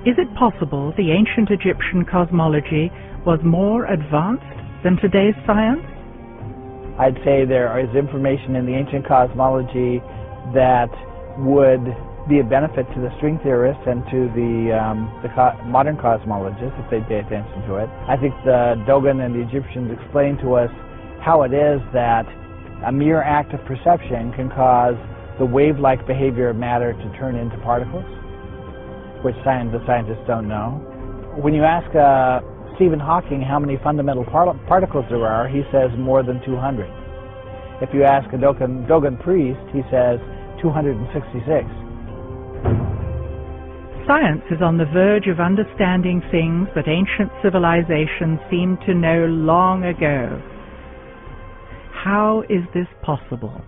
Is it possible the ancient Egyptian cosmology was more advanced than today's science? I'd say there is information in the ancient cosmology that would be a benefit to the string theorists and to the modern cosmologists if they pay attention to it. I think the Dogon and the Egyptians explain to us how it is that a mere act of perception can cause the wave-like behavior of matter to turn into particles, which the scientists don't know. When you ask Stephen Hawking how many fundamental particles there are, he says more than 200. If you ask a Dogon priest, he says 266. Science is on the verge of understanding things that ancient civilizations seemed to know long ago. How is this possible?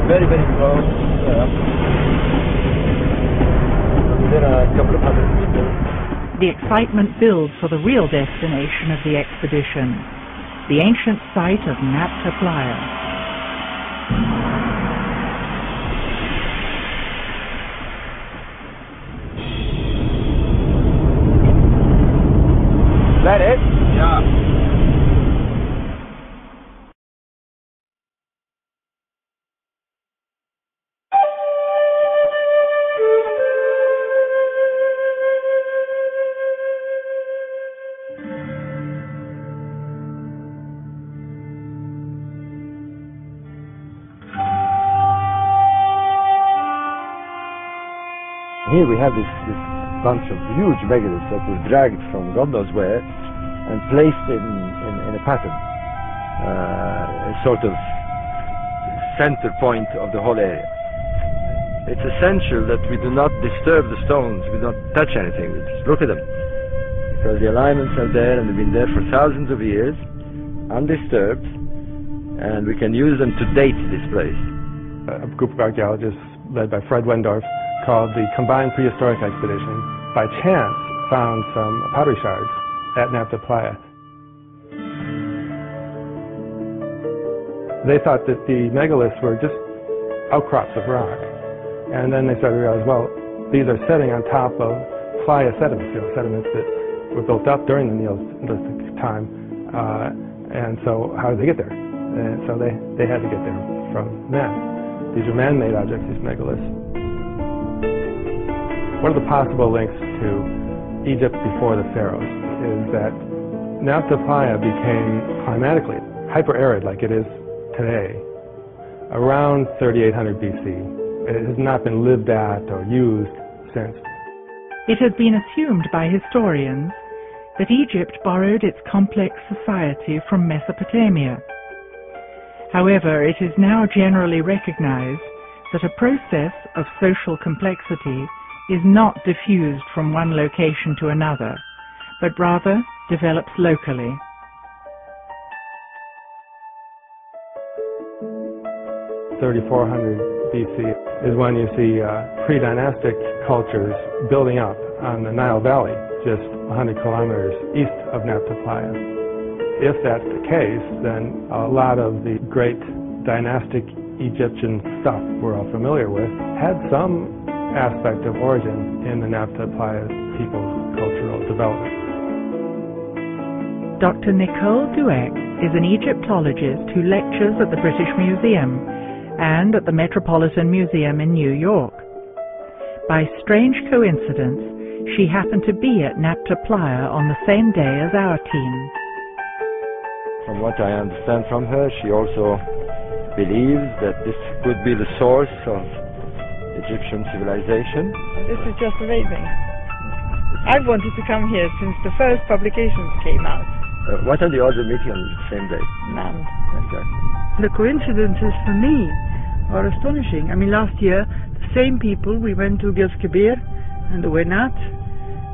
Very, very close. There are a couple of hundred meters. The excitement builds for the real destination of the expedition, the ancient site of Nabta Playa. Is that it? Yeah. Here we have this bunch of huge megaliths that were dragged from God knows where and placed in a pattern, a sort of center point of the whole area. It's essential that we do not disturb the stones, we don't touch anything, we just look at them. Because the alignments are there and they've been there for thousands of years, undisturbed, and we can use them to date this place. A group of archaeologists led by Fred Wendorf, called the Combined Prehistoric Expedition, by chance found some pottery shards at Nabta Playa. They thought that the megaliths were just outcrops of rock, and then they started to realize, well, these are setting on top of playa sediments, sediments that were built up during the Neolithic time, and so how did they get there? And so they had to get there from men. These are man-made objects, these megaliths. One of the possible links to Egypt before the pharaohs is that Nabta Playa became climatically hyper-arid like it is today around 3800 BC. It has not been lived at or used since. It has been assumed by historians that Egypt borrowed its complex society from Mesopotamia. However, it is now generally recognized that a process of social complexity is not diffused from one location to another, but rather develops locally. (3400 BC) is when you see pre-dynastic cultures building up on the Nile Valley, just 100 kilometers east of Nabta Playa. If that's the case, then a lot of the great dynastic Egyptian stuff we're all familiar with had some aspect of origin in the Nabta Playa people's cultural development. Dr. Nicole Dueck is an Egyptologist who lectures at the British Museum and at the Metropolitan Museum in New York. By strange coincidence, she happened to be at Nabta Playa on the same day as our team. From what I understand from her, she also believes that this could be the source of Egyptian civilization. This is just amazing. I've wanted to come here since the first publications came out. What are the odds of meeting on the same day? None. Exactly. The coincidences for me are astonishing. I mean, last year, the same people, we went to Gils Kebir and the Wenat.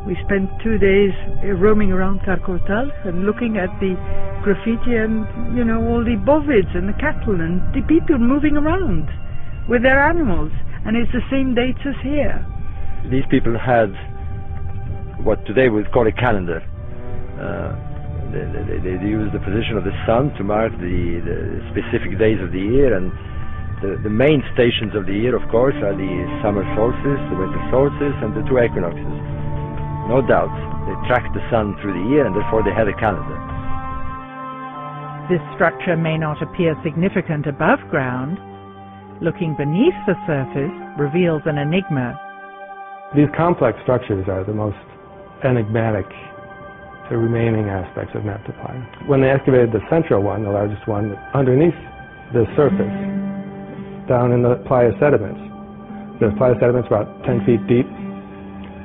We spent 2 days roaming around Karkotal and looking at the graffiti and, all the bovids and the cattle and the people moving around with their animals. And it's the same dates as here. These people had what today we call a calendar. They use the position of the sun to mark the specific days of the year, and the main stations of the year, of course, are the summer solstice, the winter solstice, and the two equinoxes. No doubt, they tracked the sun through the year, and therefore they had a calendar. This structure may not appear significant above ground. Looking beneath the surface reveals an enigma. These complex structures are the most enigmatic remaining aspects of Naphtha. When they excavated the central one, the largest one, underneath the surface, down in the playa sediments, the playa sediments about 10 feet deep,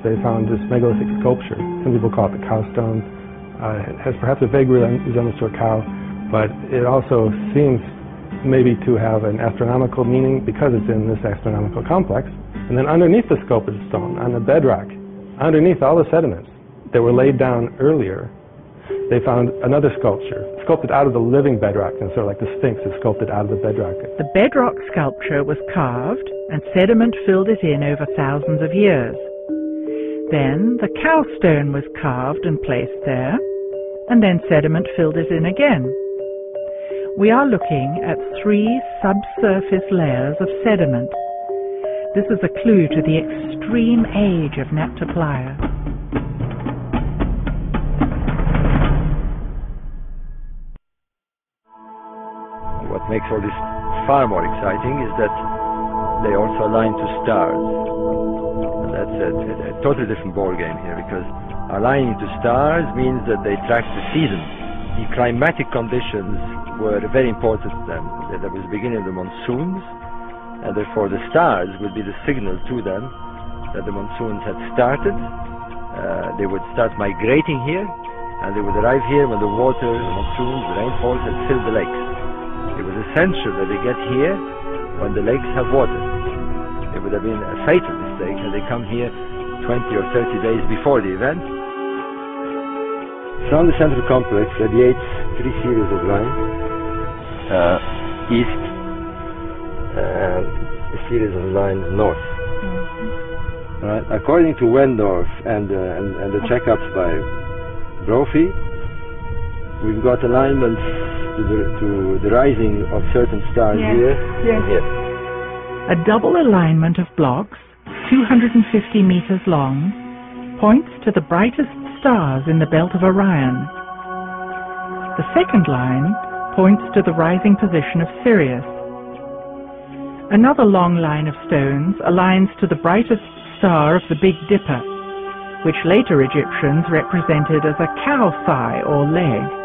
they found this megalithic sculpture. Some people call it the cow stone. It has perhaps a vague resemblance to a cow, but it also seems maybe to have an astronomical meaning because it's in this astronomical complex. And then underneath the sculpted stone, on the bedrock, underneath all the sediments that were laid down earlier, they found another sculpture, sculpted out of the living bedrock, and sort of like the Sphinx is sculpted out of the bedrock. The bedrock sculpture was carved, and sediment filled it in over thousands of years. Then the cow stone was carved and placed there, and then sediment filled it in again. We are looking at 3 subsurface layers of sediment. This is a clue to the extreme age of Naphtha. What makes all this far more exciting is that they also align to stars. And that's a totally different ball game here, because aligning to stars means that they track the seasons. The climatic conditions were very important to them. There was the beginning of the monsoons, and therefore the stars would be the signal to them that the monsoons had started. They would start migrating here, and they would arrive here when the water, the monsoons, the rainfalls had filled the lakes. It was essential that they get here when the lakes have water. It would have been a fatal mistake had they come here 20 or 30 days before the event. From the central complex radiates 3 series of lines, east, and a series of lines north. Right. According to Wendorf and the checkups by Brophy, we've got alignments to the rising of certain stars here and here. A double alignment of blocks, 250 meters long, points to the brightest stars in the belt of Orion. The second line points to the rising position of Sirius. Another long line of stones aligns to the brightest star of the Big Dipper, which later Egyptians represented as a cow's thigh or leg.